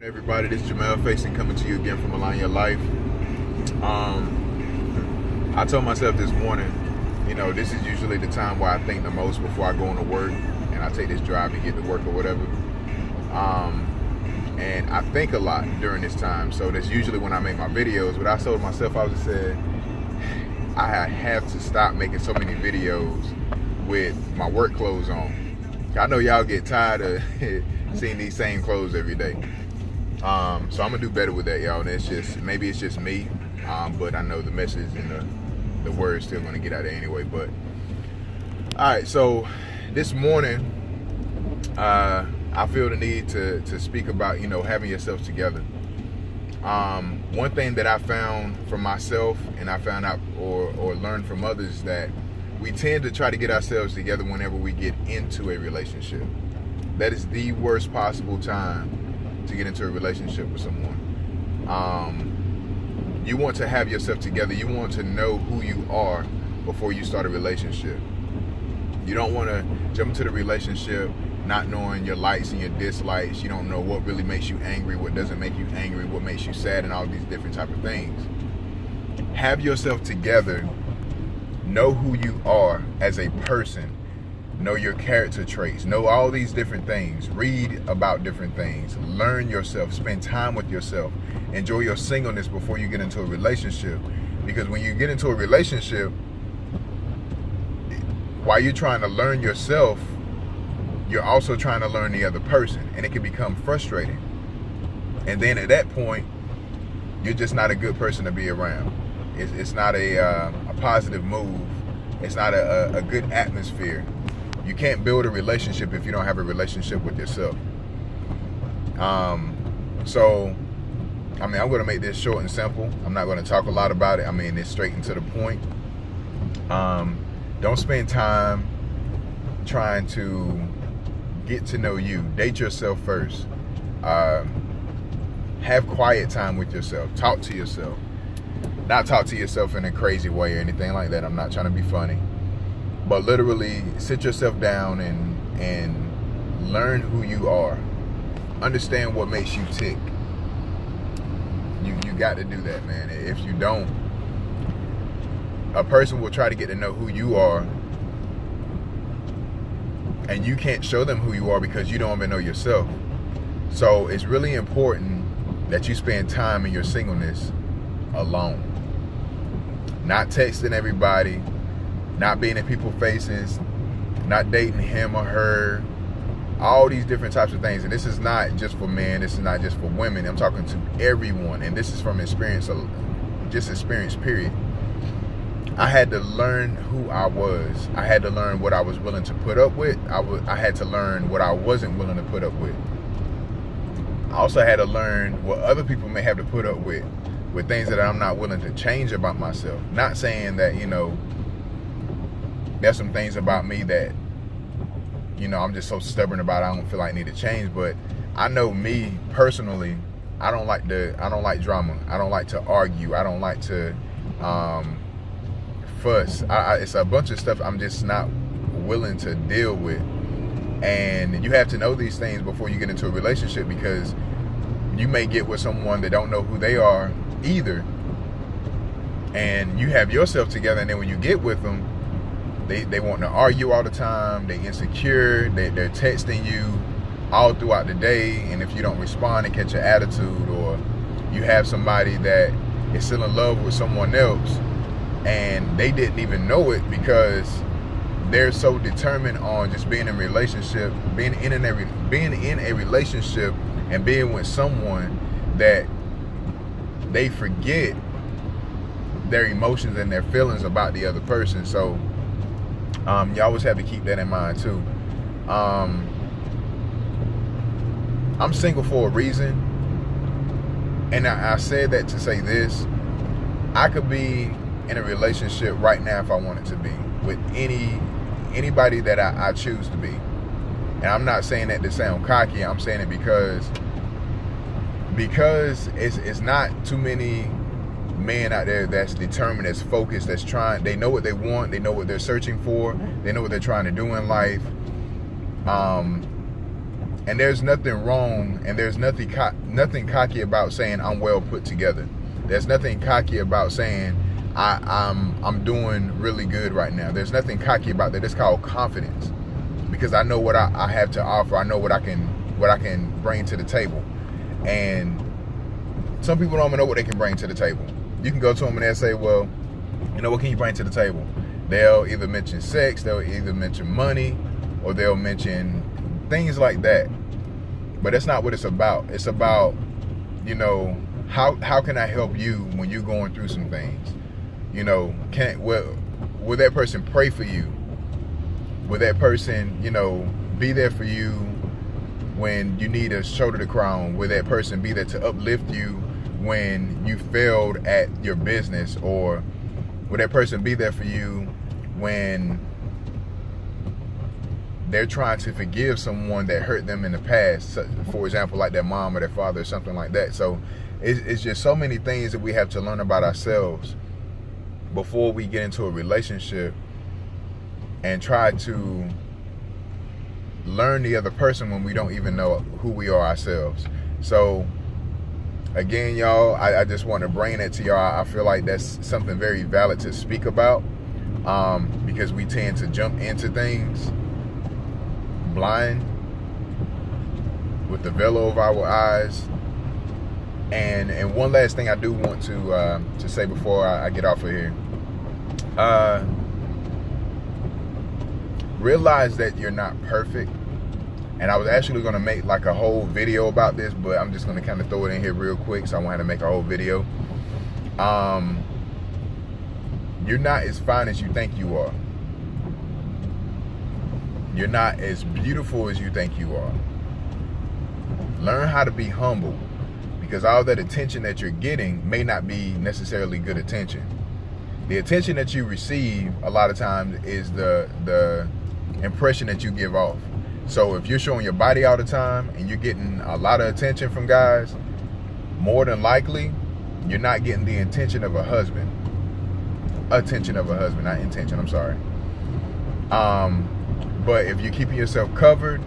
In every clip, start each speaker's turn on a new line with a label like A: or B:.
A: Everybody, this is Jamel Facing coming to you again from Align Your Life. I told myself this morning, this is usually the time where I think the most before I go into work and I take this drive to get to work or whatever. And I think a lot during this time, so that's usually when I make my videos. But I told myself, I just said, I have to stop making so many videos with my work clothes on. I know y'all get tired of seeing these same clothes every day. So I'm gonna do better with that, y'all. And maybe it's just me, but I know the message and the word's still gonna get out there anyway. But all right, so this morning, I feel the need to speak about having yourself together. One thing that I found for myself, and I found out or learned from others, is that we tend to try to get ourselves together whenever we get into a relationship. That is the worst possible time to get into a relationship with someone. You want to have yourself together. You want to know who you are before you start a relationship. You don't want to jump into the relationship not knowing your likes and your dislikes. You don't know what really makes you angry, what doesn't make you angry, what makes you sad, and all these different type of things. Have yourself together. Know who you are as a person. Know your character traits. Know all these different things. Read about different things. Learn yourself. Spend time with yourself. Enjoy your singleness before you get into a relationship. Because when you get into a relationship, while you're trying to learn yourself, you're also trying to learn the other person. And it can become frustrating. And then at that point, you're just not a good person to be around. It's not a positive move. It's not a good atmosphere. You can't build a relationship if you don't have a relationship with yourself. So, I'm going to make this short and simple. I'm not going to talk a lot about it. It's straight and to the point. Don't spend time trying to get to know you. Date yourself first. Have quiet time with yourself. Talk to yourself. Not talk to yourself in a crazy way or anything like that. I'm not trying to be funny. But literally sit yourself down and learn who you are. Understand what makes you tick. You got to do that, man. If you don't, a person will try to get to know who you are, and you can't show them who you are because you don't even know yourself. So it's really important that you spend time in your singleness alone. Not texting everybody, not being in people's faces, not dating him or her, all these different types of things. And this is not just for men, this is not just for women. I'm talking to everyone, and this is from experience, just experience, period. I had to learn who I was. I had to learn what I was willing to put up with. I had to learn what I wasn't willing to put up with. I also had to learn what other people may have to put up with things that I'm not willing to change about myself. Not saying that, there's some things about me that, I'm just so stubborn about. I don't feel like I need to change. But I know me personally, I don't like drama. I don't like to argue. I don't like to fuss. It's a bunch of stuff I'm just not willing to deal with. And you have to know these things before you get into a relationship, because you may get with someone that don't know who they are either, and you have yourself together, and then when you get with them, they want to argue all the time. They insecure. They're texting you all throughout the day, and if you don't respond, they catch your attitude. Or you have somebody that is still in love with someone else, and they didn't even know it because they're so determined on just being in a relationship, being in a relationship and being with someone that they forget their emotions and their feelings about the other person. So you always have to keep that in mind too. I'm single for a reason, and I said that to say this: I could be in a relationship right now if I wanted to be with anybody that I choose to be. And I'm not saying that to sound cocky. I'm saying it because it's not too many men out there that's determined, that's focused, that's trying. They know what they want. They know what they're searching for. They know what they're trying to do in life. And there's nothing wrong, and there's nothing cocky about saying I'm well put together. There's nothing cocky about saying I'm doing really good right now. There's nothing cocky about that. It's called confidence, because I know what I have to offer. I know what I can bring to the table. And some people don't even know what they can bring to the table. You can go to them and they'll say, well, you know, what can you bring to the table? They'll either mention sex, they'll either mention money, or they'll mention things like that. But that's not what it's about. It's about, you know, how can I help you when you're going through some things? You know, will that person pray for you? Will that person, you know, be there for you when you need a shoulder to cry on? Will that person be there to uplift you when you failed at your business? Or will that person be there for you when they're trying to forgive someone that hurt them in the past? For example, like their mom or their father or something like that. So it's just so many things that we have to learn about ourselves before we get into a relationship and try to learn the other person when we don't even know who we are ourselves. So again, y'all, I just want to bring that to y'all. I feel like that's something very valid to speak about, because we tend to jump into things blind with the veil over our eyes. And one last thing I do want to say before I get off of here. Realize that you're not perfect. And I was actually going to make like a whole video about this, but I'm just going to kind of throw it in here real quick, so I won't have to make a whole video. You're not as fine as you think you are. You're not as beautiful as you think you are. Learn how to be humble, because all that attention that you're getting may not be necessarily good attention. The attention that you receive a lot of times is the impression that you give off. So if you're showing your body all the time and you're getting a lot of attention from guys, more than likely you're not getting the attention of a husband. Attention of a husband, not intention, I'm sorry. But if you're keeping yourself covered,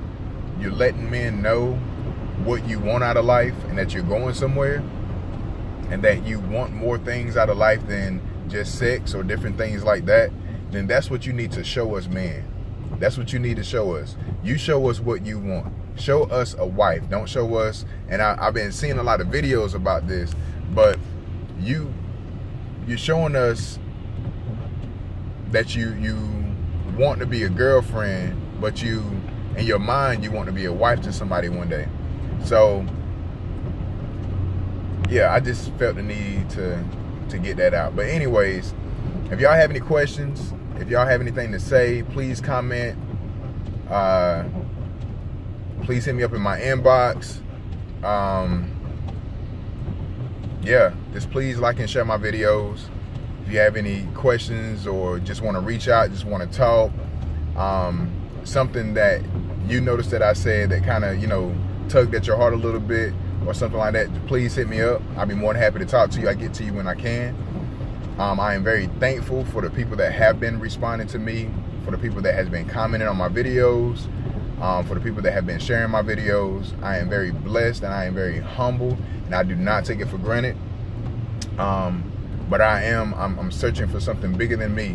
A: you're letting men know what you want out of life and that you're going somewhere, and that you want more things out of life than just sex or different things like that, then that's what you need to show us, men. That's what you need to show us. You show us what you want. Show us a wife. Don't show us, and I've been seeing a lot of videos about this, but you're showing us that you want to be a girlfriend, but in your mind you want to be a wife to somebody one day. So yeah, I just felt the need to get that out. But anyways, if y'all have any questions, if y'all have anything to say, please comment. Please hit me up in my inbox. Yeah, just please like and share my videos. If you have any questions or just want to reach out, just want to talk, something that you noticed that I said that kind of, you know, tugged at your heart a little bit or something like that, please hit me up. I'll be more than happy to talk to you. I get to you when I can. I am very thankful for the people that have been responding to me, for the people that has been commenting on my videos, for the people that have been sharing my videos. I am very blessed and I am very humble, and I do not take it for granted. But I'm searching for something bigger than me,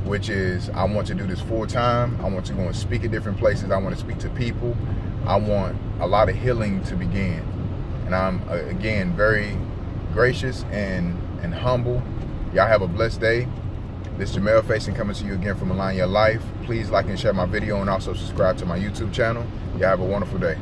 A: which is I want to do this full time. I want to go and speak at different places. I want to speak to people. I want a lot of healing to begin. And I'm, again, very gracious and humble. Y'all have a blessed day. This is Jamel Facing, coming to you again from Align Your Life. Please like and share my video, and also subscribe to my YouTube channel. Y'all have a wonderful day.